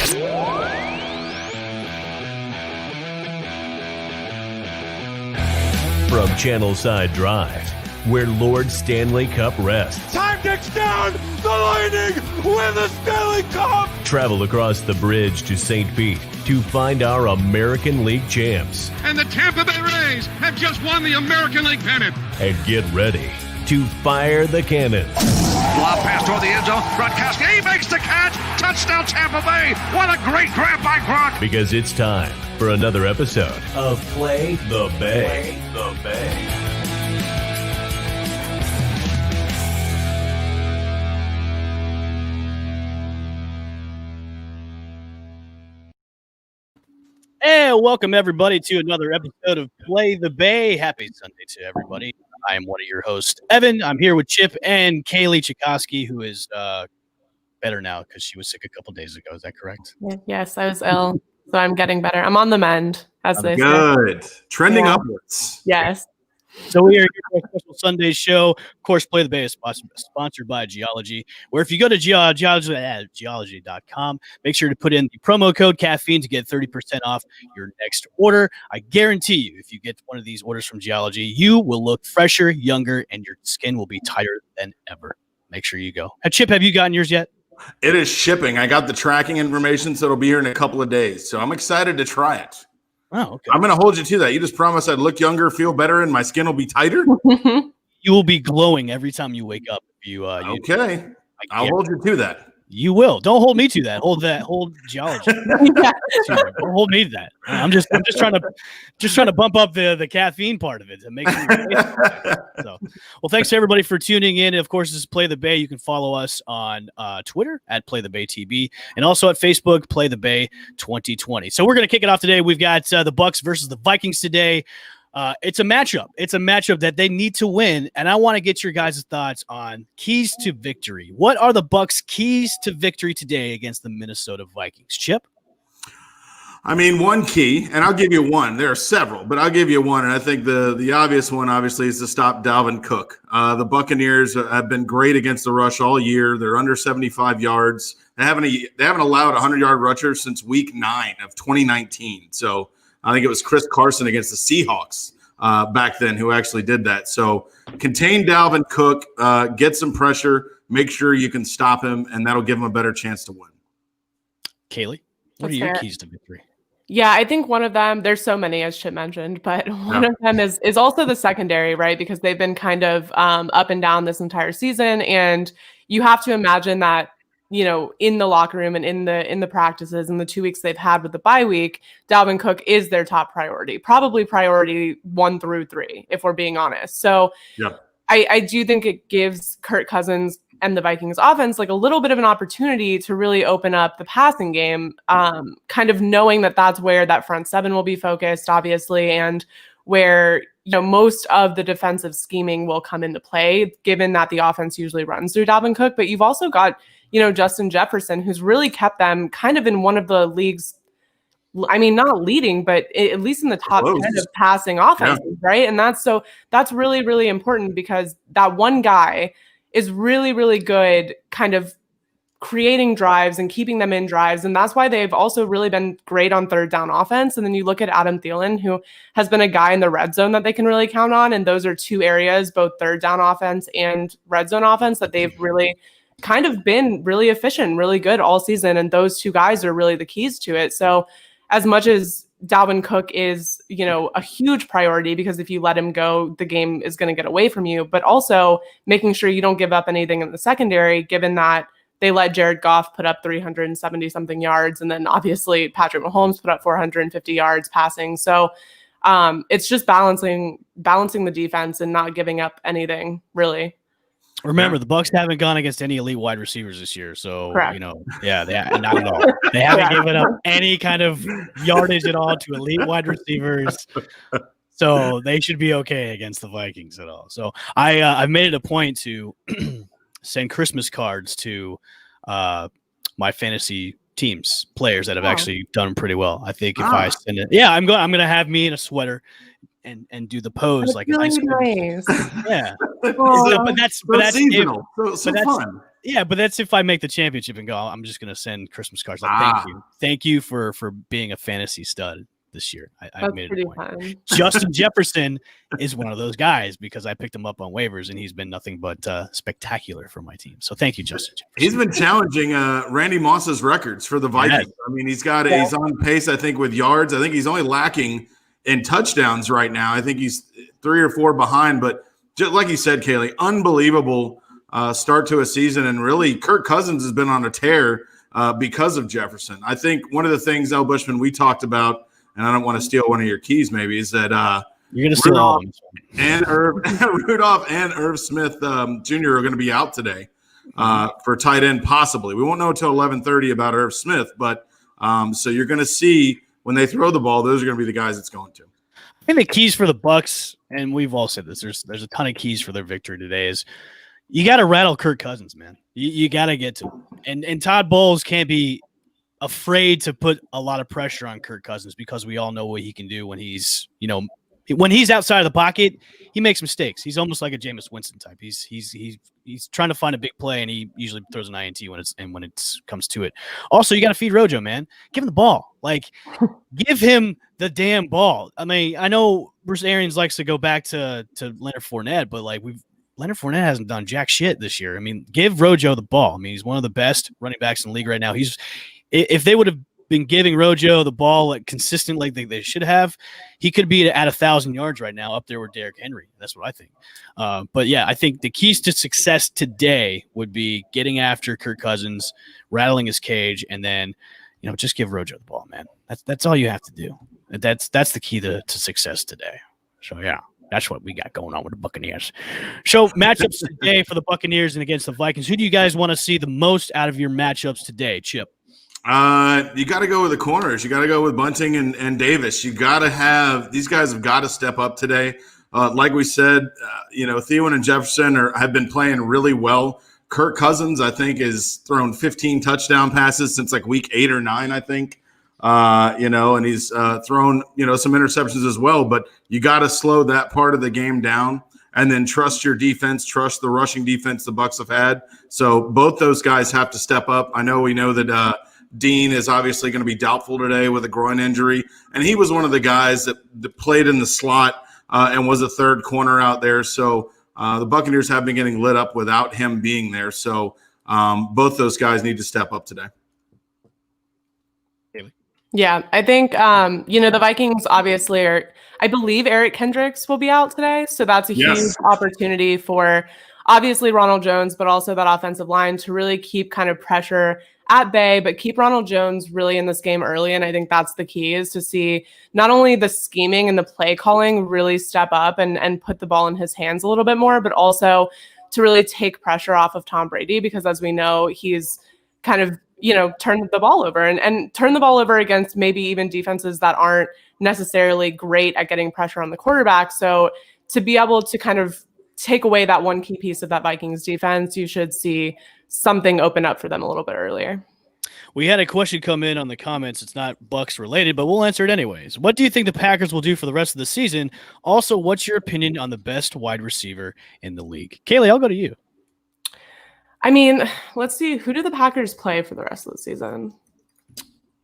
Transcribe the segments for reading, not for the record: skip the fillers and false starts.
From Channelside Drive, where Lord Stanley Cup rests. Time ticks down! The Lightning win the Stanley Cup! Travel across the bridge to St. Pete to find our American League champs. And the Tampa Bay Rays have just won the American League pennant. And get ready to fire the cannon. Lob pass toward the end zone. Gronkowski, he makes the catch. Touchdown Tampa Bay. What a great grab by Gronk. Because it's time for another episode of Play the Bay. Play the Bay. And welcome everybody to another episode of Play the Bay. Happy Sunday to everybody. I am one of your hosts, Evan. I'm here with Chip and Kaylee Chikoski, who is better now because she was sick a couple days ago. Is that correct? Yes, I was ill, so I'm getting better. I'm on the mend, as they say. Good. Trending upwards. Yes. So we are here for a special Sunday show. Of course, Play the Bay is sponsored by Geology, where if you go to geology.com, make sure to put in the promo code caffeine to get 30% off your next order. I guarantee you, if you get one of these orders from Geology, you will look fresher, younger, and your skin will be tighter than ever. Make sure you go. Chip, have you gotten yours yet? It is shipping. I got the tracking information, so it'll be here in a couple of days. So I'm excited to try it. Oh, okay. I'm going to hold you to that. You just promised I'd look younger, feel better, and my skin will be tighter? You will be glowing every time you wake up. Okay. I'll hold you to that. You will. Don't hold me to that. Hold Geology. Don't hold me to that. I'm just trying to bump up the caffeine part of it to make sure. So, well, thanks to everybody for tuning in. Of course, this is Play the Bay. You can follow us on Twitter at Play the Bay TB and also at Facebook Play the Bay 2020. So we're gonna kick it off today. We've got the Bucs versus the Vikings today. It's a matchup. It's a matchup that they need to win, and I want to get your guys' thoughts on keys to victory. What are the Bucs' keys to victory today against the Minnesota Vikings? Chip? I mean, one key, and I'll give you one. There are several, but I'll give you one, and I think the obvious one, obviously, is to stop Dalvin Cook. The Buccaneers have been great against the rush all year. They're under 75 yards. They haven't allowed a 100-yard rusher since Week 9 of 2019. So I think it was Chris Carson against the Seahawks back then who actually did that. So contain Dalvin Cook, get some pressure, make sure you can stop him, and that'll give him a better chance to win. Kaylee, what are your keys to victory? Yeah, I think one of them, there's so many, as Chip mentioned, but one of them is also the secondary, right? Because they've been kind of up and down this entire season. And you have to imagine that, you know, in the locker room and in the practices and the 2 weeks they've had with the bye week, Dalvin Cook is their top priority, probably priority 1 through 3, if we're being honest. So I do think it gives Kirk Cousins and the Vikings offense like a little bit of an opportunity to really open up the passing game, kind of knowing that that's where that front seven will be focused, obviously, and where, you know, most of the defensive scheming will come into play, given that the offense usually runs through Dalvin Cook. But you've also got, you know, Justin Jefferson, who's really kept them kind of in one of the league's, I mean, not leading, but at least in the top 10 of passing offenses, right? And that's really, really important because that one guy is really, really good kind of creating drives and keeping them in drives. And that's why they've also really been great on third down offense. And then you look at Adam Thielen, who has been a guy in the red zone that they can really count on. And those are two areas, both third down offense and red zone offense, that they've really kind of been really efficient, really good all season. And those two guys are really the keys to it. So as much as Dalvin Cook is, you know, a huge priority, because if you let him go, the game is going to get away from you, but also making sure you don't give up anything in the secondary, given that they let Jared Goff put up 370 something yards. And then obviously Patrick Mahomes put up 450 yards passing. So it's just balancing the defense and not giving up anything, really. Remember, the Bucs haven't gone against any elite wide receivers this year, so Correct. You know, not at all. They haven't given up any kind of yardage at all to elite wide receivers, so they should be okay against the Vikings at all. So I've made it a point to send Christmas cards to my fantasy teams, players that have actually done pretty well. I think if I send it, I'm going to have me in a sweater and do the pose. That's like really nice. Yeah. Oh, but that's seasonal. So fun. Yeah, but that's if I make the championship and go, I'm just going to send Christmas cards. Like, thank you for being a fantasy stud this year. I made it a point. Fun. Justin Jefferson is one of those guys because I picked him up on waivers and he's been nothing but spectacular for my team. So thank you, Justin Jefferson. He's been challenging Randy Moss's records for the Vikings. I mean, he's on pace, I think, with yards. I think he's only lacking in touchdowns right now. I think he's 3 or 4 behind, but just like you said, Kaylee, unbelievable start to a season. And really, Kirk Cousins has been on a tear because of Jefferson. I think one of the things, El Bushman, we talked about, and I don't want to steal one of your keys maybe, is that you're going to steal all of them. And Rudolph and Irv Smith Jr. are going to be out today for tight end possibly. We won't know until 11:30 about Irv Smith, but so you're going to see when they throw the ball, those are going to be the guys it's going to. I think the keys for the Bucs, and we've all said this, there's a ton of keys for their victory today, is you got to rattle Kirk Cousins, man. You got to get to him. And Todd Bowles can't be afraid to put a lot of pressure on Kirk Cousins because we all know what he can do when he's outside of the pocket. He makes mistakes. He's almost like a Jameis Winston type. He's trying to find a big play, and he usually throws an INT when it comes to it. Also, you got to feed RoJo, man. Give him the ball. Like, give him the damn ball. I mean, I know Bruce Arians likes to go back to Leonard Fournette, but like Leonard Fournette hasn't done jack shit this year. I mean, give RoJo the ball. I mean, he's one of the best running backs in the league right now. If they would have been giving RoJo the ball like consistent like they should have, he could be at 1,000 yards right now, up there with Derrick Henry. That's what I think. But yeah, I think the keys to success today would be getting after Kirk Cousins, rattling his cage, and then just give RoJo the ball, man. That's all you have to do. That's the key to success today. So yeah. That's what we got going on with the Buccaneers. So matchups today for the Buccaneers and against the Vikings. Who do you guys want to see the most out of your matchups today, Chip? You got to go with the corners. You got to go with Bunting and Davis. These guys have got to step up today. Like we said, Thielen and Jefferson have been playing really well. Kirk Cousins, I think, has thrown 15 touchdown passes since like week 8 or 9, I think. And he's thrown, some interceptions as well, but you got to slow that part of the game down and then trust your defense, trust the rushing defense the Bucs have had. So both those guys have to step up. We know that Dean is obviously going to be doubtful today with a groin injury, and he was one of the guys that played in the slot and was a third corner out there. So the Buccaneers have been getting lit up without him being there. So both those guys need to step up today. Yeah, I think, the Vikings obviously I believe Eric Kendricks will be out today. So that's a huge opportunity for obviously Ronald Jones, but also that offensive line to really keep kind of pressure at bay, but keep Ronald Jones really in this game early. And I think that's the key, is to see not only the scheming and the play calling really step up and put the ball in his hands a little bit more, but also to really take pressure off of Tom Brady, because as we know, he's kind of turn the ball over and turn the ball over against maybe even defenses that aren't necessarily great at getting pressure on the quarterback. So to be able to kind of take away that one key piece of that Vikings defense, you should see something open up for them a little bit earlier. We had a question come in on the comments. It's not Bucs related, but we'll answer it anyways. What do you think the Packers will do for the rest of the season? Also, what's your opinion on the best wide receiver in the league? Kaylee, I'll go to you. I mean, let's see. Who do the Packers play for the rest of the season?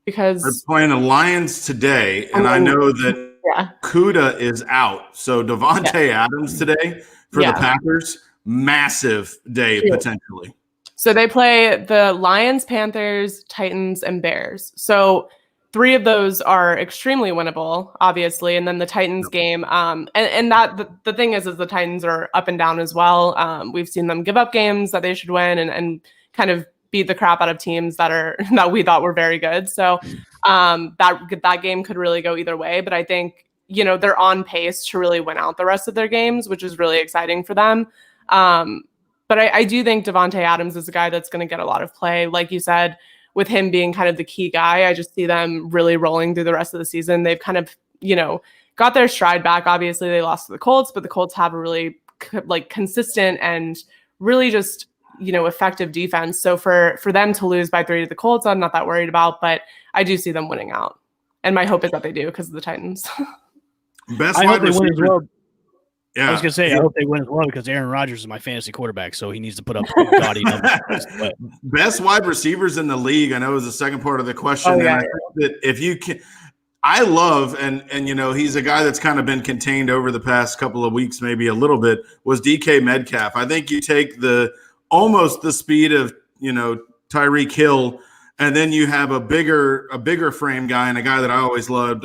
Because they're playing the Lions today, and I know that Kuda is out. So Devontae Adams today for the Packers, massive day potentially. So they play the Lions, Panthers, Titans, and Bears. So 3 of those are extremely winnable, obviously, and then the Titans game. And that the thing is the Titans are up and down as well. We've seen them give up games that they should win and kind of beat the crap out of teams that we thought were very good. So that game could really go either way. But I think they're on pace to really win out the rest of their games, which is really exciting for them. But I do think Devontae Adams is a guy that's going to get a lot of play, like you said. With him being kind of the key guy, I just see them really rolling through the rest of the season. They've kind of, got their stride back. Obviously, they lost to the Colts, but the Colts have a really consistent and really just, effective defense. So for them to lose by 3 to the Colts, I'm not that worried about, but I do see them winning out. And my hope is that they do because of the Titans. Best wide receiver. Yeah. I was gonna say I hope they win as well because Aaron Rodgers is my fantasy quarterback, so he needs to put up gaudy numbers. Best wide receivers in the league. I know is the second part of the question. Oh, yeah. And I think that if you can, I love and he's a guy that's kind of been contained over the past couple of weeks, maybe a little bit. Was DK Metcalf? I think you take almost the speed of Tyreek Hill, and then you have a bigger frame guy and a guy that I always loved.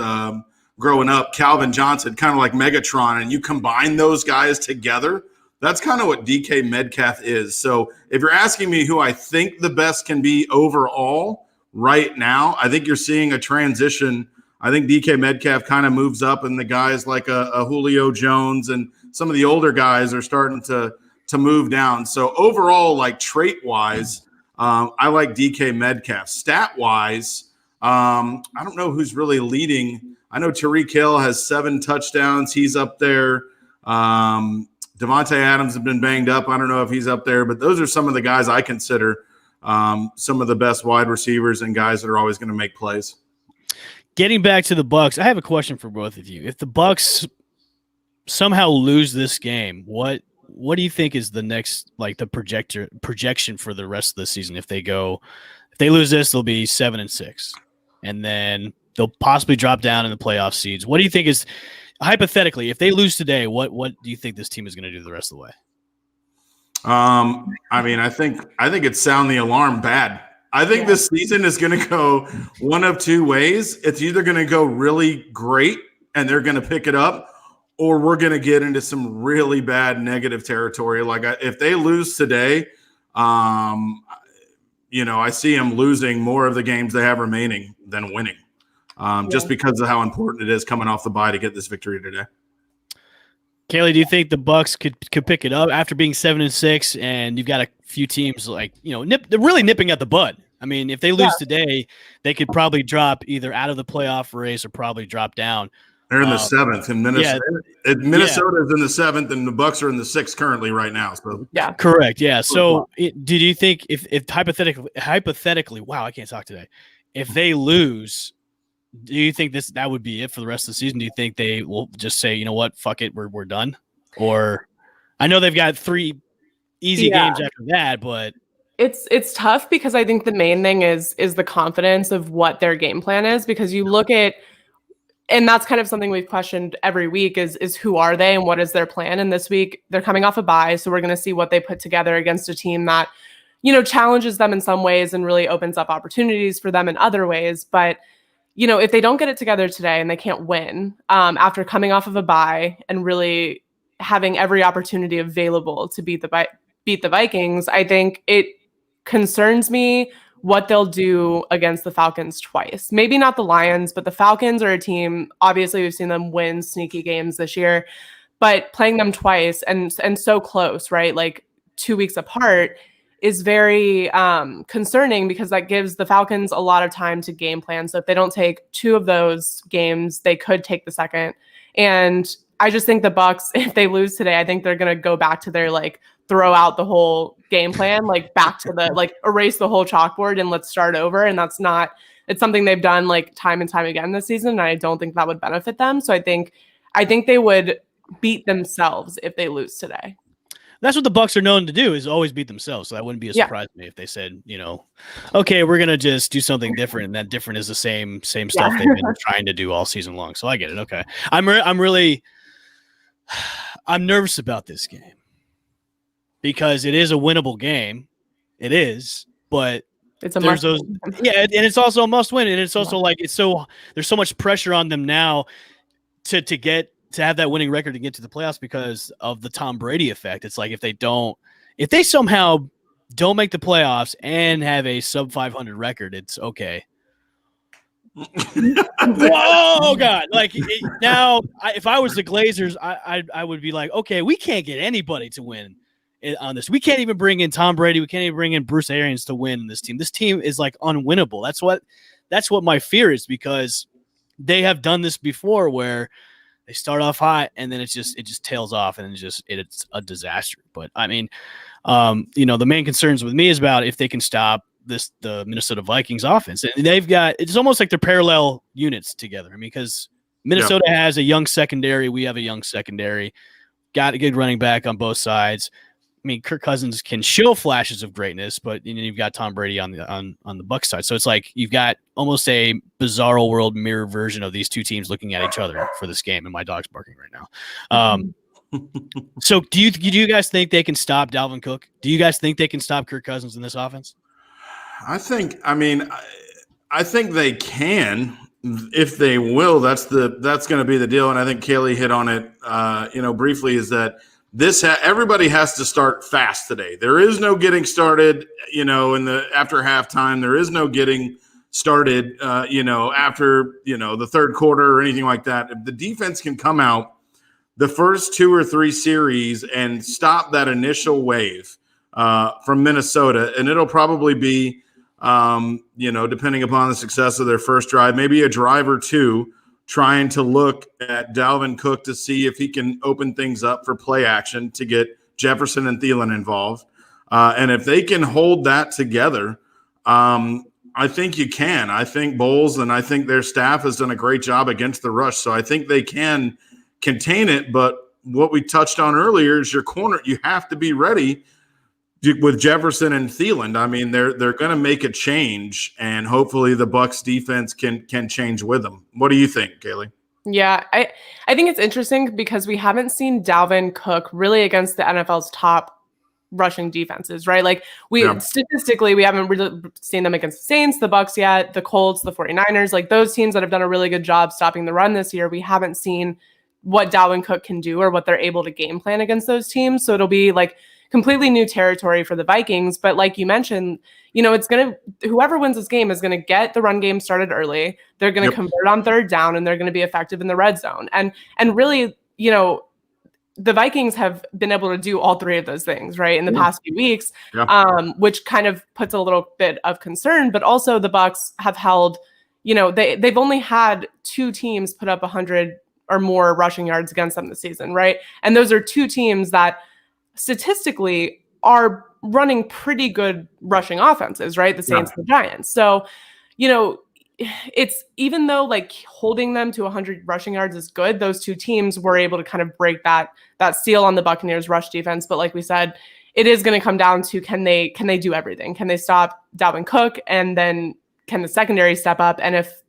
Growing up, Calvin Johnson, kind of like Megatron, and you combine those guys together, that's kind of what DK Metcalf is. So if you're asking me who I think the best can be overall right now, I think you're seeing a transition. I think DK Metcalf kind of moves up, and the guys like a Julio Jones and some of the older guys are starting to move down. So overall, like trait-wise, I like DK Metcalf. Stat-wise, I don't know who's really leading. I know Tyreek Hill has 7 touchdowns. He's up there. Devontae Adams has been banged up. I don't know if he's up there, but those are some of the guys I consider some of the best wide receivers and guys that are always going to make plays. Getting back to the Bucs, I have a question for both of you. If the Bucs somehow lose this game, what do you think is the next, like the projection for the rest of the season? If they lose this, they'll be 7-6, and then they'll possibly drop down in the playoff seeds. What do you think is, hypothetically, if they lose today, what do you think this team is going to do the rest of the way? I mean, I think it's sound the alarm bad. I think this season is going to go one of two ways. It's either going to go really great and they're going to pick it up, or we're going to get into some really bad negative territory. Like if they lose today, I see them losing more of the games they have remaining than winning. Just because of how important it is coming off the bye to get this victory today. Kaylee, do you think the Bucs could pick it up after being 7-6, and you've got a few teams like they're really nipping at the bud? I mean, if they lose today, they could probably drop either out of the playoff race or probably drop down. They're in the 7th, and Minnesota's in the 7th, and the Bucs are in the 6th currently right now. So correct. Yeah. So, did you think if hypothetically, wow, I can't talk today. If they lose, do you think that would be it for the rest of the season? Do you think they will just say, you know what, fuck it, we're done? Or I know they've got 3 easy games after that, but it's tough because I think the main thing is the confidence of what their game plan is, because you look at, and that's kind of something we've questioned every week is who are they and what is their plan? And this week they're coming off a bye, so we're going to see what they put together against a team that, challenges them in some ways and really opens up opportunities for them in other ways. But if they don't get it together today and they can't win after coming off of a bye and really having every opportunity available to beat the Vikings, I think it concerns me what they'll do against the Falcons twice. Maybe not the Lions, but the Falcons are a team, obviously we've seen them win sneaky games this year, but playing them twice and so close, right? Like 2 weeks apart is very concerning, because that gives the Falcons a lot of time to game plan. So if they don't take 2 of those games, they could take the second. And I just think the Bucs, if they lose today, I think they're going to go back to their throw out the whole game plan, back to the erase the whole chalkboard and let's start over. And it's something they've done time and time again this season. And I don't think that would benefit them. So I think they would beat themselves if they lose today. That's what the Bucs are known to do, is always beat themselves. So that wouldn't be a surprise to me if they said, okay, we're going to just do something different. And that different is the same stuff they've been trying to do all season long. So I get it. Okay. I'm nervous about this game because it is a winnable game. It is, but it's a must win. And it's also a must win. And it's also there's so much pressure on them now to have that winning record to get to the playoffs because of the Tom Brady effect. It's like if they somehow don't make the playoffs and have a sub 500 record, it's okay. Whoa, God! Now, if I was the Glazers, I would be like, okay, we can't get anybody to win on this. We can't even bring in Tom Brady. We can't even bring in Bruce Arians to win this team. This team is unwinnable. That's what my fear is, because they have done this before where they start off hot and then it just tails off and it's a disaster. But I mean, the main concerns with me is about if they can stop the Minnesota Vikings offense. And it's almost like they're parallel units together. I mean, because Minnesota has a young secondary, we have a young secondary. got a good running back on both sides. I mean, Kirk Cousins can show flashes of greatness, but you've got Tom Brady on the Bucs side. So it's like you've got almost a bizarro world mirror version of these two teams looking at each other for this game. And my dog's barking right now. So do you guys think they can stop Dalvin Cook? Do you guys think they can stop Kirk Cousins in this offense? I think they can. If they will, that's going to be the deal. And I think Kaylee hit on it, briefly, is that everybody has to start fast today. There is no getting started, after halftime. There is no getting started, after, the third quarter or anything like that. If the defense can come out the first 2 or 3 series and stop that initial wave from Minnesota, and it'll probably be, depending upon the success of their first drive, maybe a drive or two, trying to look at Dalvin Cook to see if he can open things up for play action to get Jefferson and Thielen involved. And if they can hold that together, I think you can. I think Bowles and I think their staff has done a great job against the rush. So I think they can contain it. But what we touched on earlier is your corner. You have to be ready with Jefferson and Thielen. I mean, they're going to make a change, and hopefully the Bucs defense can change with them. What do you think, Kaylee? Yeah, I think it's interesting because we haven't seen Dalvin Cook really against the NFL's top rushing defenses, right? Like statistically, we haven't really seen them against the Saints, the Bucs yet, the Colts, the 49ers, like those teams that have done a really good job stopping the run this year. We haven't seen what Dalvin Cook can do or what they're able to game plan against those teams. So it'll be like completely new territory for the Vikings. But like you mentioned, whoever wins this game is going to get the run game started early. They're going to convert on third down, and they're going to be effective in the red zone. And really, the Vikings have been able to do all 3 of those things, right, in the past few weeks, which kind of puts a little bit of concern. But also the Bucs have held, they've only had 2 teams put up 100 or more rushing yards against them this season, right? And those are 2 teams that statistically are running pretty good rushing offenses, right? The Saints and the Giants. So, it's even though like holding them to 100 rushing yards is good, those 2 teams were able to kind of break that seal on the Buccaneers rush defense. But like we said, it is going to come down to can they do everything? Can they stop Dalvin Cook? And then can the secondary step up? And if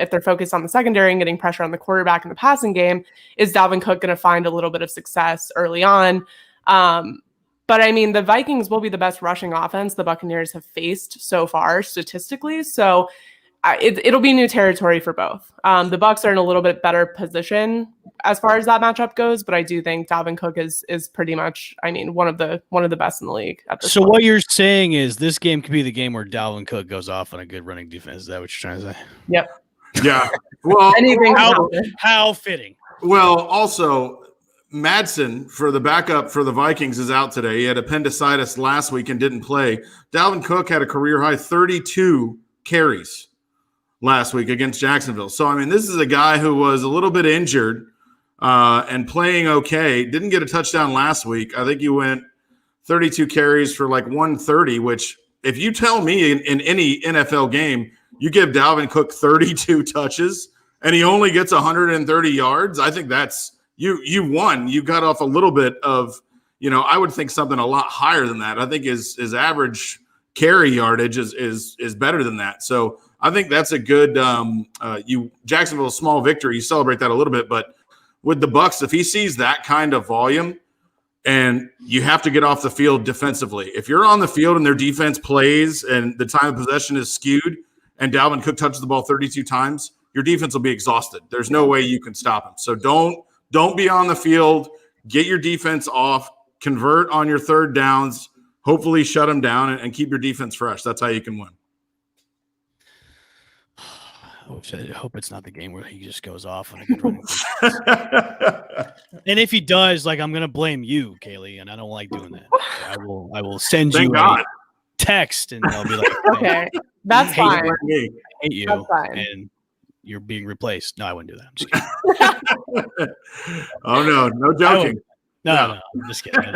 they're focused on the secondary and getting pressure on the quarterback in the passing game, is Dalvin Cook going to find a little bit of success early on? But I mean, the Vikings will be the best rushing offense the Buccaneers have faced so far statistically. So it'll be new territory for both. The Bucs are in a little bit better position as far as that matchup goes, but I do think Dalvin Cook is pretty much, one of the best in the league at this point. What you're saying is this game could be the game where Dalvin Cook goes off on a good running defense. Is that what you're trying to say? Yep. Yeah. Well, how fitting. Well, also, Madsen, for the backup for the Vikings, is out today. He had appendicitis last week and didn't play. Dalvin Cook had a career-high 32 carries last week against Jacksonville. So, this is a guy who was a little bit injured and playing okay. Didn't get a touchdown last week. I think he went 32 carries for like 130, which if you tell me in any NFL game you give Dalvin Cook 32 touches and he only gets 130 yards, I think that's you won. You got off a little bit of, I would think something a lot higher than that. I think his average carry yardage is better than that. So I think that's a good Jacksonville's small victory. You celebrate that a little bit, but with the Bucs, if he sees that kind of volume, and you have to get off the field defensively. If you're on the field and their defense plays and the time of possession is skewed and Dalvin Cook touches the ball 32 times, your defense will be exhausted. There's no way you can stop him. So don't be on the field. Get your defense off. Convert on your third downs. Hopefully shut them down and keep your defense fresh. That's how you can win. I hope it's not the game where he just goes off on a good running. And if he does, I'm going to blame you, Kaylee, and I don't like doing that. I will send you a text, and I'll be like, okay, that's fine. I hate you, and you're being replaced. No, I wouldn't do that. I'm just kidding. Oh, no joking. No, I'm just kidding.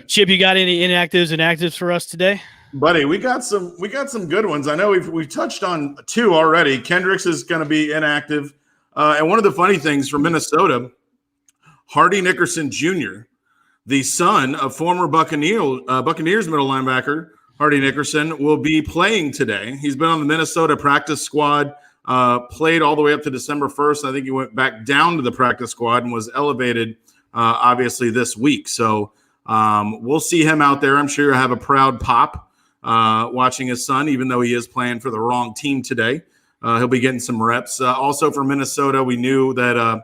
Chip, you got any inactives and actives for us today? Buddy, we got some good ones. I know we've touched on 2 already. Kendricks is going to be inactive. And one of the funny things from Minnesota, Hardy Nickerson Jr., the son of former Buccaneers middle linebacker Hardy Nickerson, will be playing today. He's been on the Minnesota practice squad, played all the way up to December 1st. I think he went back down to the practice squad and was elevated, obviously, this week. So we'll see him out there. I'm sure he'll have a proud pop watching his son, even though he is playing for the wrong team today. He'll be getting some reps. Also for Minnesota, we knew that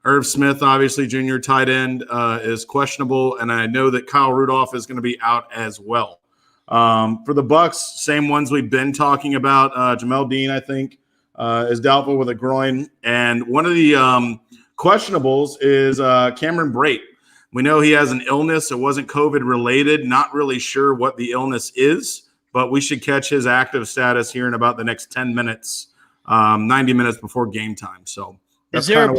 Irv Smith, obviously junior tight end, is questionable, and I know that Kyle Rudolph is going to be out as well. For the Bucs, same ones we've been talking about. Jamel Dean, I think, is doubtful with a groin, and one of the questionables is Cameron Brate. We know he has an illness. It wasn't COVID related. Not really sure what the illness is, but we should catch his active status here in about the next 10 minutes, 90 minutes before game time. So is there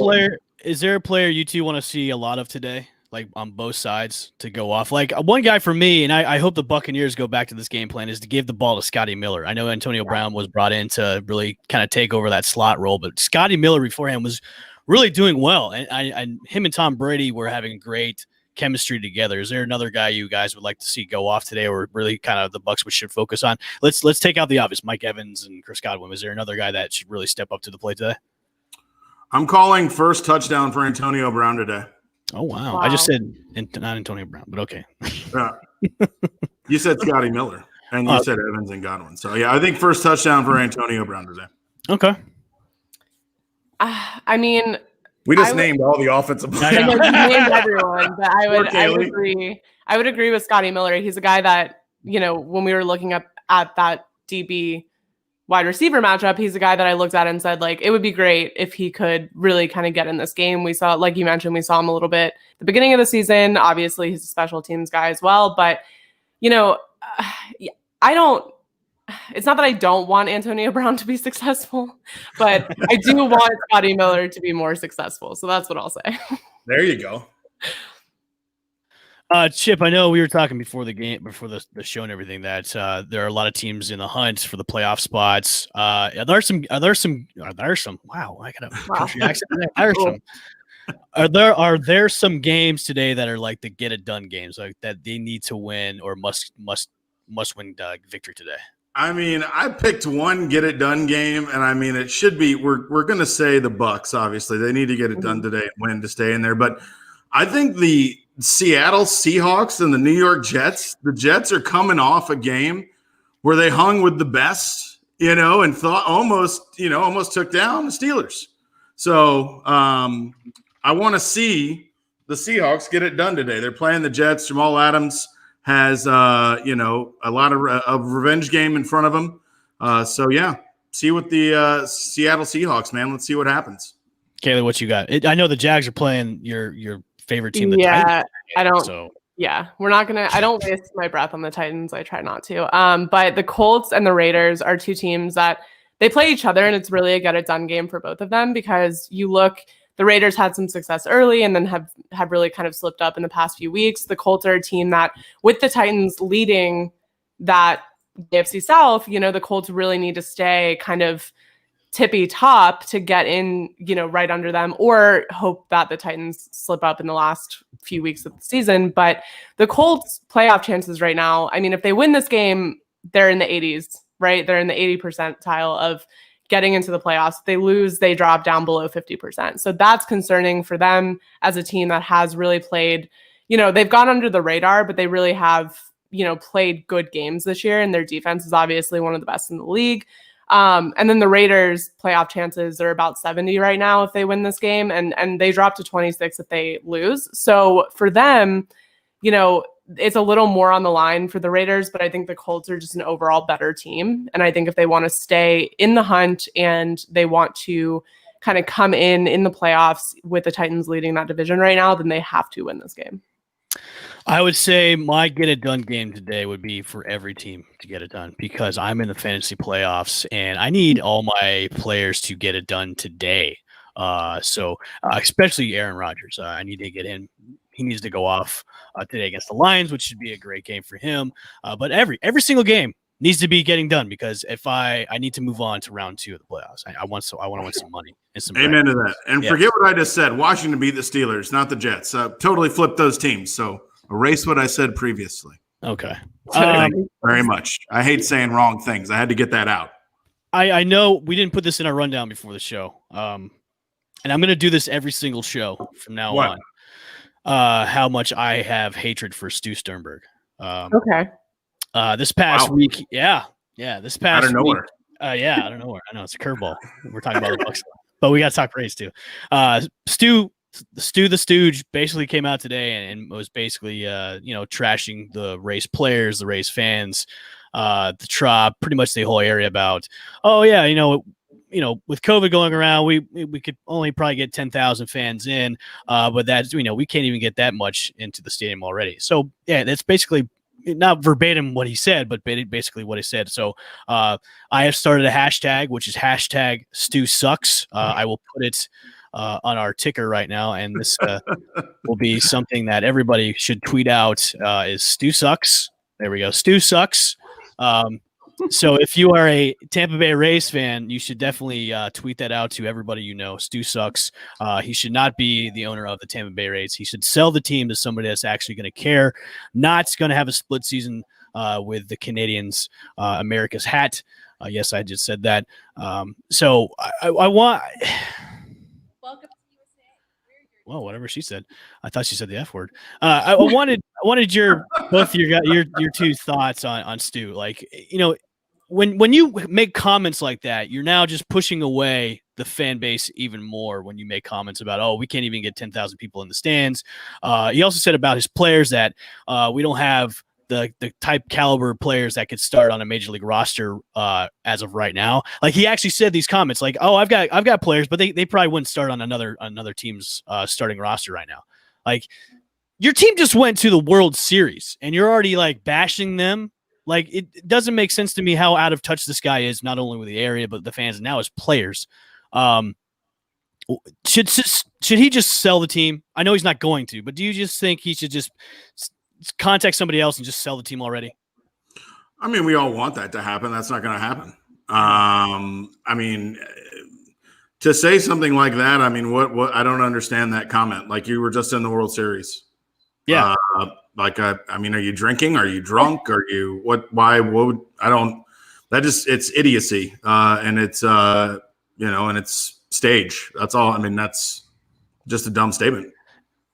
a player you two want to see a lot of today, like on both sides, to go off? Like one guy for me, and I hope the Buccaneers go back to this game plan, is to give the ball to Scotty Miller. I know Antonio Brown was brought in to really kind of take over that slot role, but Scotty Miller beforehand was really doing well. And him and Tom Brady were having great chemistry together. Is there another guy you guys would like to see go off today, or really kind of the Bucs should focus on? Let's take out the obvious, Mike Evans and Chris Godwin. Is there another guy that should really step up to the plate today? I'm calling first touchdown for Antonio Brown today. Oh, wow. I just said not Antonio Brown, but okay. You said Scotty Miller, and you said Evans and Godwin. So, yeah, I think first touchdown for Antonio Brown today. Okay. I mean, we just named all the offensive players. I named everyone, but I would agree. I would agree with Scotty Miller. He's a guy that, when we were looking up at that DB wide receiver matchup, he's a guy that I looked at and said, like, it would be great if he could really kind of get in this game. We saw, like you mentioned, we saw him a little bit at the beginning of the season. Obviously, he's a special teams guy as well. But, it's not that I don't want Antonio Brown to be successful, but I do want Scotty Miller to be more successful. So that's what I'll say. There you go. Chip, I know we were talking before the game, before the show and everything, that there are a lot of teams in the hunt for the playoff spots. Are there some? Wow, I got a country accent. Are there some games today that are like the get it done games, like that they need to win or must win victory today? I mean, I picked one get it done game, and I mean it should be. We're going to say the Bucs. Obviously, they need to get it done today and win to stay in there. But I think the Seattle Seahawks and the New York Jets. The Jets are coming off a game where they hung with the best, and thought almost took down the Steelers. So I want to see the Seahawks get it done today. They're playing the Jets. Jamal Adams has a lot of revenge game in front of him. So yeah, see what the Seattle Seahawks, man. Let's see what happens. Kayla, what you got? I know the Jags are playing your favorite team. The Titans, I don't. So. Yeah, we're not gonna. I don't waste my breath on the Titans. I try not to. But the Colts and the Raiders are two teams that they play each other, and it's really a get it done game for both of them, because you look. The Raiders had some success early and then have really kind of slipped up in the past few weeks. The Colts are a team that, with the Titans leading that AFC South, the Colts really need to stay kind of tippy top to get in, right under them, or hope that the Titans slip up in the last few weeks of the season. But the Colts playoff chances right now, I mean, if they win this game, they're in the 80s, right? They're in the 80 percentile of getting into the playoffs. If they lose, they drop down below 50%. So that's concerning for them as a team that has really played, they've gone under the radar, but they really have, played good games this year. And their defense is obviously one of the best in the league. And then the Raiders playoff chances are about 70 right now if they win this game, and they drop to 26 if they lose. So for them, it's a little more on the line for the Raiders, but I think the Colts are just an overall better team. And I think if they want to stay in the hunt and they want to kind of come in the playoffs with the Titans leading that division right now, then they have to win this game. I would say my get it done game today would be for every team to get it done, because I'm in the fantasy playoffs and I need all my players to get it done today. Especially Aaron Rodgers. I need to get him. He needs to go off today against the Lions, which should be a great game for him. But every single game, needs to be getting done because if I need to move on to round 2 of the playoffs. I want to win some money and some Amen bread. to that. And forget what I just said. Washington beat the Steelers, not the Jets. Totally flipped those teams. So erase what I said previously. Okay. Thank you very much. I hate saying wrong things. I had to get that out. I know we didn't put this in our rundown before the show. And I'm going to do this every single show from now on. How much I have hatred for Stu Sternberg. Okay. This past week. Yeah. This past out of nowhere. week. Out of nowhere. I know it's a curveball. We're talking about the Bucs, but we got to talk Rays too. Stu the Stooge basically came out today and was basically, trashing the Rays players, the Rays fans, the Trop, pretty much the whole area about, with COVID going around, we could only probably get 10,000 fans in, but that's, we can't even get that much into the stadium already. So yeah, that's basically not verbatim what he said, but basically what he said. So I have started a hashtag, which is hashtag Stu Sucks. I will put it on our ticker right now, and this will be something that everybody should tweet out is Stu Sucks. There we go. Stu Sucks. So if you are a Tampa Bay Rays fan, you should definitely tweet that out to everybody you know. Stu Sucks. He should not be the owner of the Tampa Bay Rays. He should sell the team to somebody that's actually going to care, not going to have a split season with the Canadians, America's hat. Yes, I just said that. So I want – well, whatever she said. I thought she said the F word. I wanted your two thoughts on Stu. Like, when you make comments like that, you're now just pushing away the fan base even more when you make comments about, we can't even get 10,000 people in the stands. He also said about his players that we don't have the type caliber players that could start on a major league roster as of right now. Like, he actually said these comments like, I've got players, but they probably wouldn't start on another team's starting roster right now. Like, your team just went to the World Series and you're already like bashing them. Like, it doesn't make sense to me how out of touch this guy is, not only with the area, but the fans and now his players. Should he just sell the team? I know he's not going to, but do you just think he should just contact somebody else and just sell the team already? I mean, we all want that to happen. That's not going to happen. To say something like that, I mean, what I don't understand that comment. Like, you were just in the World Series. Yeah. Are you drinking? Are you drunk? Are you it's idiocy. And it's, and it's stage. That's all. I mean, that's just a dumb statement.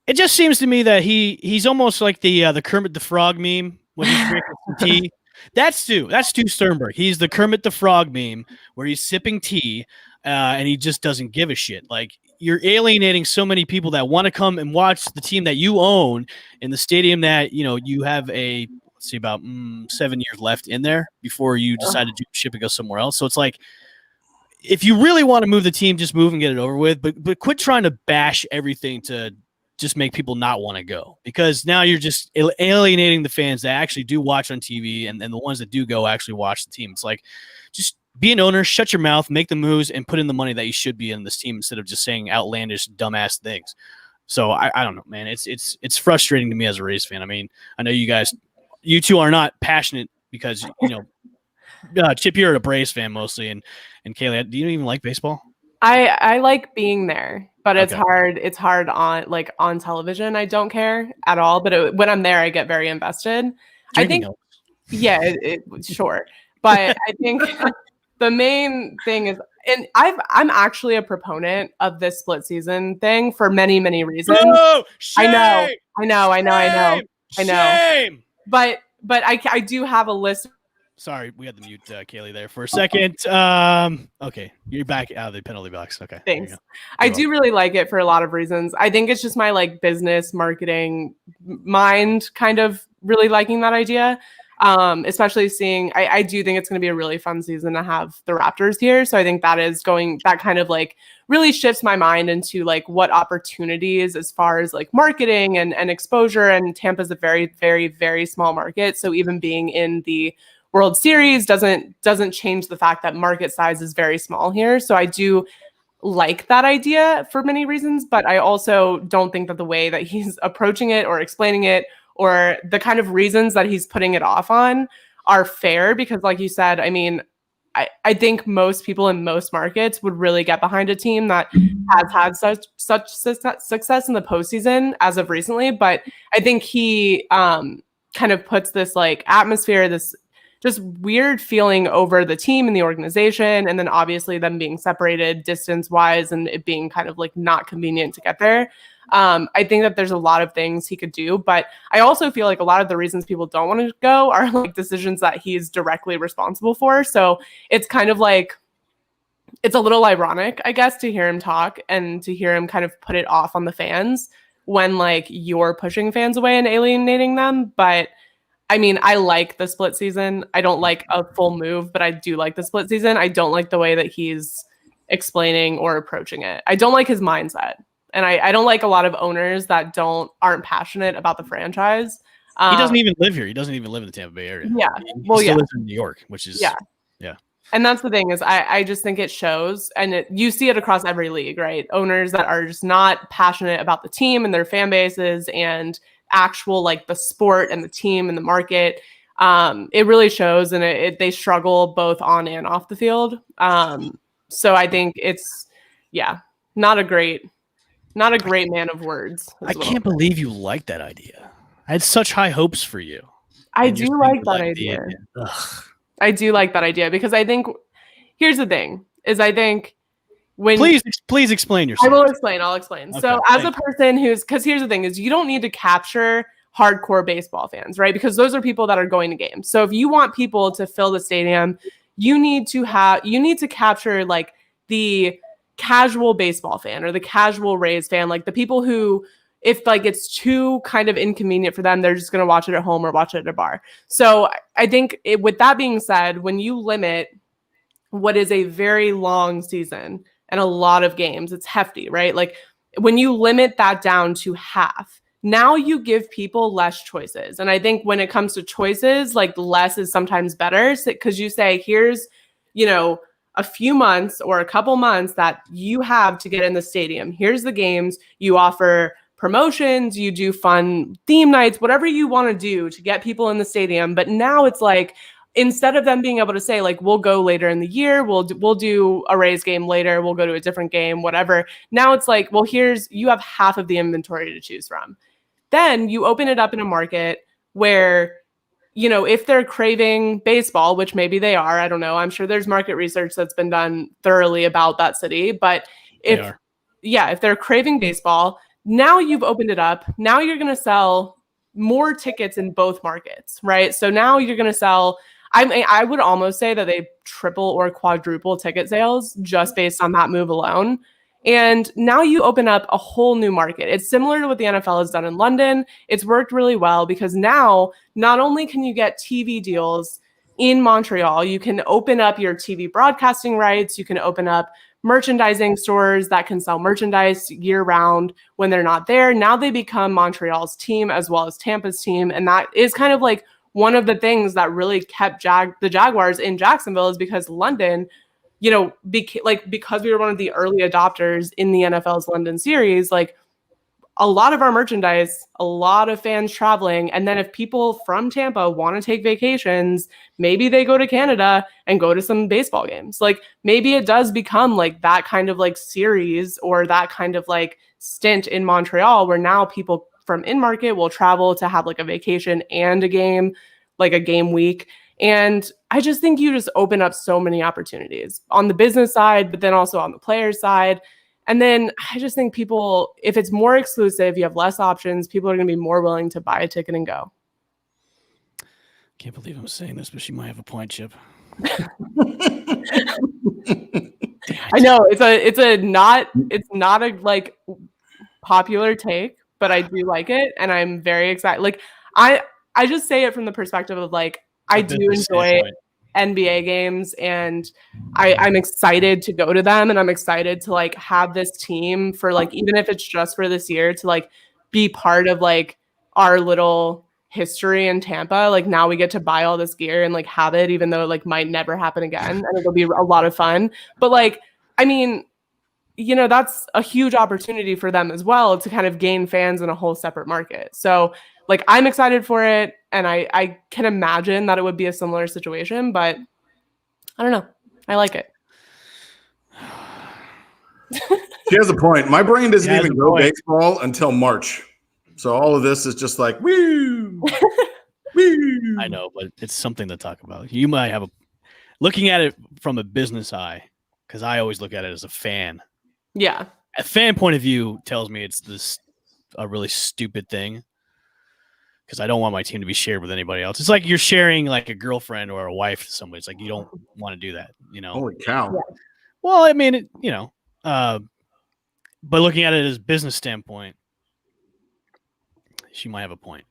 It just seems to me that he's almost like the Kermit the Frog meme when he's drinking some tea. That's Stu Sternberg. He's the Kermit the Frog meme where he's sipping tea and he just doesn't give a shit. Like, you're alienating so many people that want to come and watch the team that you own in the stadium that, you have about 7 years left in there before you decide to jump ship and go somewhere else. So it's like, if you really want to move the team, just move and get it over with, but quit trying to bash everything to just make people not want to go, because now you're just alienating the fans that actually do watch on TV and the ones that do go actually watch the team. It's like, just be an owner, shut your mouth, make the moves, and put in the money that you should be in this team instead of just saying outlandish, dumbass things. So I don't know, man. It's frustrating to me as a Rays fan. I mean, I know you two are not passionate because, Chip, you're a Braves fan mostly, and Kaylee, do you even like baseball? I like being there, but it's hard. It's hard on television. I don't care at all. But when I'm there, I get very invested. Drinking helps. Yeah, sure. But I think the main thing is, and I'm actually a proponent of this split season thing for many, many reasons. Oh, shame! I know. Shame! But I do have a list. Sorry, we had to mute Kaylee there for a second. Okay, you're back out of the penalty box. Okay, thanks. I do really like it for a lot of reasons. I think it's just my business marketing mind kind of really liking that idea. Especially seeing, I do think it's going to be a really fun season to have the Raptors here. So I think that kind of really shifts my mind into what opportunities as far as marketing and exposure. And Tampa's a very, very, very small market. So even being in the World Series doesn't change the fact that market size is very small here. So I do like that idea for many reasons, but I also don't think that the way that he's approaching it or explaining it or the kind of reasons that he's putting it off on are fair because, like you said, I mean, I think most people in most markets would really get behind a team that has had such success in the postseason as of recently. But I think he kind of puts this like atmosphere, this just weird feeling over the team and the organization, and then obviously them being separated distance wise and it being kind of like not convenient to get there. I think that there's a lot of things he could do, but I also feel like a lot of the reasons people don't want to go are like decisions that he's directly responsible for. So it's kind of like, it's a little ironic, I guess, to hear him talk and to hear him kind of put it off on the fans when like you're pushing fans away and alienating them. But I mean, I like the split season. I don't like a full move, but I do like the split season. I don't like the way that he's explaining or approaching it. I don't like his mindset. And I don't like a lot of owners that aren't passionate about the franchise. He doesn't even live here. He doesn't even live in the Tampa Bay area. Yeah. He still lives in New York, which is yeah. And that's the thing is I just think it shows, and you see it across every league, right? Owners that are just not passionate about the team and their fan bases and actual like the sport and the team and the market. It really shows, and they struggle both on and off the field. So I think it's not a great man of words. I can't believe you like that idea. I had such high hopes for you. I do like that idea. I do like that idea because I think here's the thing is I think when please explain yourself. I'll explain. Okay, so as a person because here's the thing is you don't need to capture hardcore baseball fans, right? Because those are people that are going to games. So if you want people to fill the stadium, you need to capture like the casual baseball fan or the casual Rays fan, like the people who, if like it's too kind of inconvenient for them, they're just going to watch it at home or watch it at a bar. So I think with that being said, when you limit what is a very long season and a lot of games, it's hefty, right? Like when you limit that down to half, now you give people less choices. And I think when it comes to choices, like less is sometimes better because you say, here's, a few months or a couple months that you have to get in the stadium. Here's the games. You offer promotions, you do fun theme nights, whatever you want to do to get people in the stadium. But now it's like, instead of them being able to say like, we'll go later in the year, we'll do a Rays game later, we'll go to a different game, whatever. Now it's like, well, you have half of the inventory to choose from. Then you open it up in a market where if they're craving baseball, which maybe they are, I don't know. I'm sure there's market research that's been done thoroughly about that city. But if they're craving baseball, now you've opened it up. Now you're going to sell more tickets in both markets, right? So now you're going to sell, I would almost say that they triple or quadruple ticket sales just based on that move alone. And now you open up a whole new market. It's similar to what the NFL has done in London. It's worked really well because now not only can you get TV deals in Montreal, you can open up your TV broadcasting rights. You can open up merchandising stores that can sell merchandise year round when they're not there. Now they become Montreal's team as well as Tampa's team. And that is kind of like one of the things that really kept the Jaguars in Jacksonville is because London, because we were one of the early adopters in the NFL's London series, like a lot of our merchandise, a lot of fans traveling. And then if people from Tampa want to take vacations, maybe they go to Canada and go to some baseball games. Like maybe it does become like that kind of like series or that kind of like stint in Montreal where now people from in-market will travel to have like a vacation and a game, like a game week. And I just think you just open up so many opportunities on the business side, but then also on the player side. And then I just think people, if it's more exclusive, you have less options, people are going to be more willing to buy a ticket and go. Can't believe I'm saying this, but she might have a point, Chip. I know it's not a like popular take, but I do like it. And I'm very excited. Like I just say it from the perspective of like, I do enjoy NBA games and I'm excited to go to them and I'm excited to like have this team for like, even if it's just for this year to like be part of like our little history in Tampa. Like now we get to buy all this gear and like have it, even though it like might never happen again. And it'll be a lot of fun. But like, I mean, that's a huge opportunity for them as well to kind of gain fans in a whole separate market. So like I'm excited for it, and I can imagine that it would be a similar situation, but I don't know. I like it. She has a point. My brain doesn't even go baseball until March. So all of this is just like, woo, woo. I know, but it's something to talk about. You might have looking at it from a business eye, because I always look at it as a fan. Yeah. A fan point of view tells me it's a really stupid thing, because I don't want my team to be shared with anybody else. It's like you're sharing like a girlfriend or a wife to somebody. It's like you don't want to do that, Holy cow. Yeah. Well, I mean, but looking at it as business standpoint, she might have a point.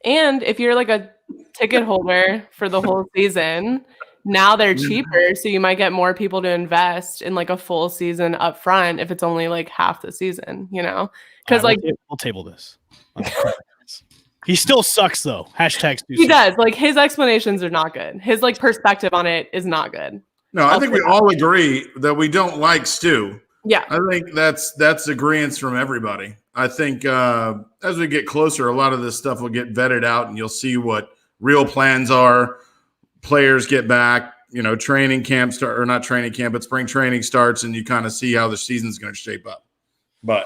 And if you're like a ticket holder for the whole season, now they're cheaper, so you might get more people to invest in like a full season up front if it's only like half the season, because right, we'll table this. He still sucks though. #. He does. Like his explanations are not good. His like perspective on it is not good. No, I think we all agree that we don't like Stu. Yeah. I think that's agreement from everybody. I think as we get closer, a lot of this stuff will get vetted out, and you'll see what real plans are. Players get back, training camp start, or not training camp, but spring training starts, and you kind of see how the season's going to shape up. But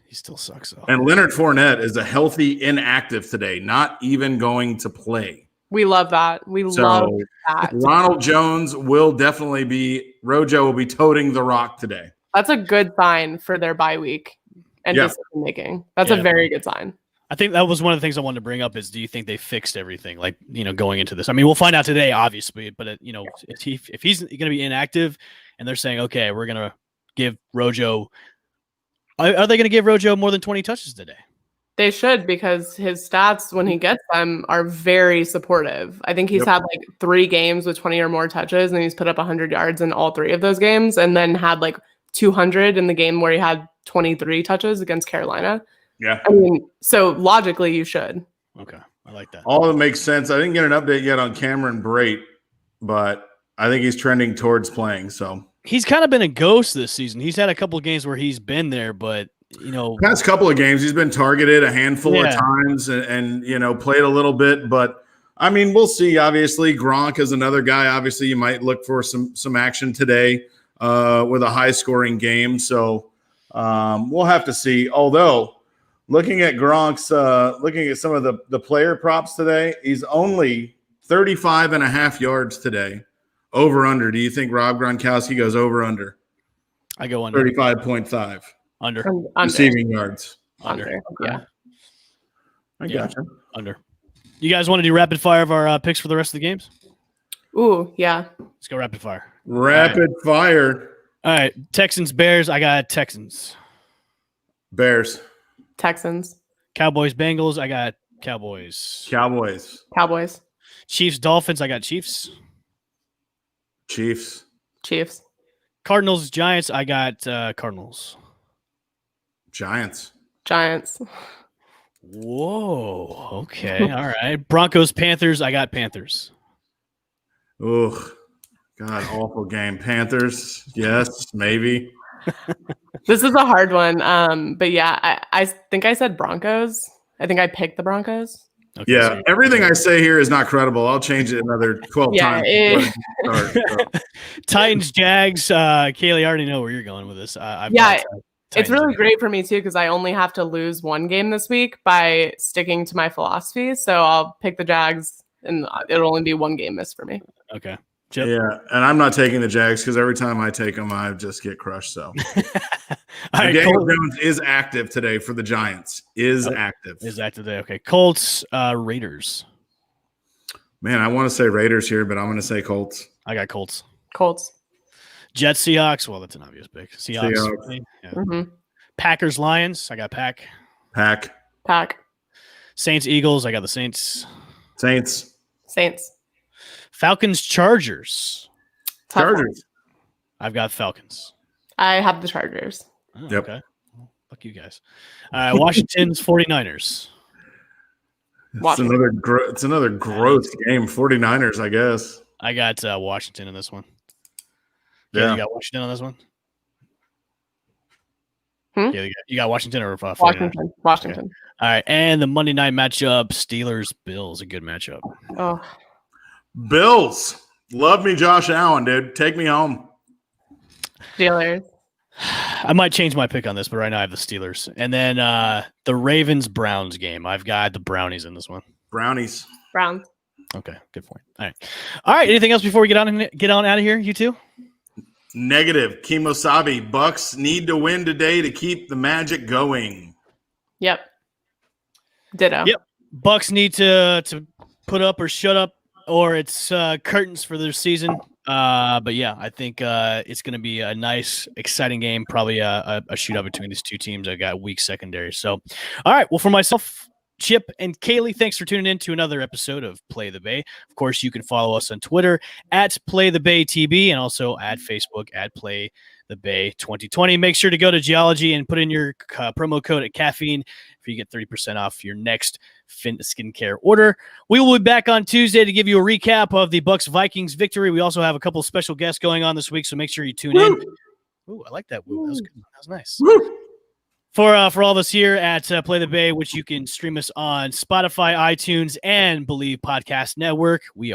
he still sucks though. And Leonard Fournette is a healthy inactive today, not even going to play. We love that. Love that. Ronald Jones will definitely be – RoJo will be toting the rock today. That's a good sign for their bye week and decision making. That's a very good sign. I think that was one of the things I wanted to bring up is, do you think they fixed everything? Like, going into this, I mean, we'll find out today, obviously, but if he's going to be inactive and they're saying, okay, we're going to give RoJo, are they going to give RoJo more than 20 touches today? They should, because his stats when he gets them are very supportive. I think he's had like 3 games with 20 or more touches, and he's put up 100 yards in all 3 of those games, and then had like 200 in the game where he had 23 touches against Carolina. Yeah. I mean, so logically you should. Okay. I like that. All of it makes sense. I didn't get an update yet on Cameron Brate, but I think he's trending towards playing. So he's kind of been a ghost this season. He's had a couple of games where he's been there, but past couple of games he's been targeted a handful of times and played a little bit. But I mean, we'll see. Obviously, Gronk is another guy. Obviously, you might look for some action today with a high scoring game. So we'll have to see. Although looking at Gronk's, looking at some of the player props today, he's only 35.5 yards today. Over under. Do you think Rob Gronkowski goes over under? I go under. 35.5. Under. Receiving yards. Under. Yeah. I gotcha. Under. You guys want to do rapid fire of our picks for the rest of the games? Ooh, yeah. Let's go rapid fire. Rapid fire. All right. Texans, Bears. I got Texans. Bears. Texans. Cowboys, Bengals. I got Cowboys. Cowboys. Chiefs, Dolphins. I got Chiefs. Chiefs. Cardinals, Giants. I got Cardinals. Giants. Whoa. Okay. All right. Broncos, Panthers. I got Panthers. Oh, God, awful game. Panthers. Yes, maybe. This is a hard one. But yeah, I think I said Broncos. I think I picked the Broncos. Okay, yeah, so everything I say here is not credible. I'll change it another 12 times. Titans, Jags. Kaylee, I already know where you're going with this. It's really great for me too, because I only have to lose one game this week by sticking to my philosophy. So I'll pick the Jags, and it'll only be one game missed for me. Okay. Chip? Yeah, and I'm not taking the Jags because every time I take them, I just get crushed. So Daniel Jones is active today for the Giants. Is active today. Okay. Colts, Raiders. Man, I want to say Raiders here, but I'm going to say Colts. I got Colts. Jets, Seahawks. Well, that's an obvious pick. Seahawks. Yeah. Mm-hmm. Packers, Lions. I got Pack. Saints, Eagles. I got the Saints. Saints. Falcons, Chargers. Chargers. I've got Falcons. I have the Chargers. Oh, yep. Okay. Well, fuck you guys. Washington's 49ers. It's another gross game. 49ers, I guess. I got Washington in this one. Yeah. You got Washington on this one? Yeah, you got Washington or 49ers? Washington. Okay. All right, and the Monday night matchup, Steelers-Bills, a good matchup. Oh, Bills. Love me Josh Allen, dude. Take me home. Steelers. I might change my pick on this, but right now I have the Steelers. And then the Ravens-Browns game. I've got the Brownies in this one. Brownies. Browns. Okay, good point. All right. Anything else before we get on out of here, you two? Negative. Kimosabi. Bucks need to win today to keep the magic going. Yep. Ditto. Yep. Bucks need to put up or shut up, or it's curtains for their season. But yeah, I think it's going to be a nice, exciting game. Probably a shootout between these two teams. I got weak secondary. So, all right. Well, for myself, Chip, and Kaylee, thanks for tuning in to another episode of Play the Bay. Of course, you can follow us on Twitter at PlayTheBayTB and also at Facebook at PlayTheBay2020. Make sure to go to Geology and put in your promo code at Caffeine for you get 30% off your next skincare order. We will be back on Tuesday to give you a recap of the Bucks-Vikings victory. We also have a couple of special guests going on this week, so make sure you tune in. Ooh, I like that. Woo. That was good. That was nice. Woo. For all of us here at Play the Bay, which you can stream us on Spotify, iTunes, and Believe Podcast Network, we are